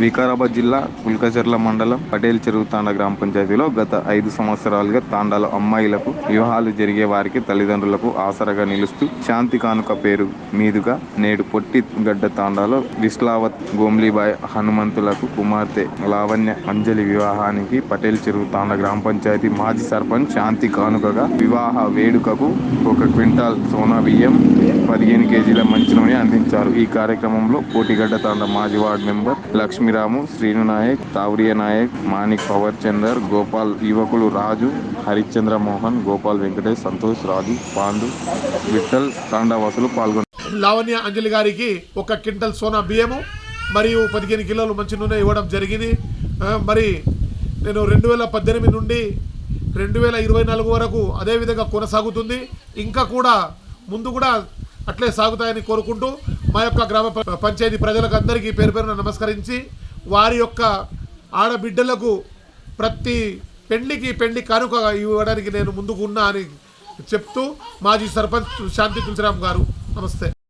వికారాబాద్ జిల్లా కుల్కచర్ల మండలం పటేల్ చెరువు తాండా గ్రామ పంచాయతీలో గత 5 సంవత్సరాలుగా తాండాలో అమ్మాయిలకు వివాహాలు జరిగే వారికి తల్లిదండ్రులకు ఆసరగా నిలుస్తూ శాంతి కానుక పేరు మీదుగా నేడు పొట్టి గడ్డ తాండాలో విస్లావత్ గోమ్లీబాయ్ హనుమంతులకు కుమార్తె లావణ్య అంజలి వివాహానికి పటేల్ చెరువు తాండా గ్రామ పంచాయతీ మాజీ సర్పంచ్ శాంతి కానుకగా వివాహ వేడుకకు 1 క్వింటాల్ సోనా బియ్యం 15 కేజీల మంచి నూనె అందించారు. ఈ కార్యక్రమంలో కోటిగడ్డ తాండా మాజీ వార్డు మెంబర్ లక్ష్మీరాము, శ్రీను నాయక్, తావరియ నాయక్, మాణిక్, పవర్ చందర్, గోపాల్, యువకులు రాజు, హరిశ్చంద్ర మోహన్, గోపాల్, వెంకటేష్, సంతోష్, రాజు, పాండు, విఠల్ తాండావాసులు పాల్గొన్నారు. లావణ్య అంజలి గారికి 1 క్వింటల్ సోనా బియ్యము మరియు 15 కిలోలు మంచి నూనె ఇవ్వడం జరిగింది. మరి నేను 2018 నుండి 2024 వరకు అదేవిధంగా కొనసాగుతుంది. ఇంకా కూడా ముందు కూడా అట్లే సాగుతాయని కోరుకుంటూ మా యొక్క గ్రామ పంచాయతీ ప్రజలకు అందరికీ పేరు పేరున నమస్కరించి వారి యొక్క ఆడబిడ్డలకు ప్రతి పెళ్లి కానుక ఇవ్వడానికి నేను ముందుకు ఉన్నా అని చెప్తూ మాజీ సర్పంచ్ శాంతి తులసిరామ్ గారు నమస్తే.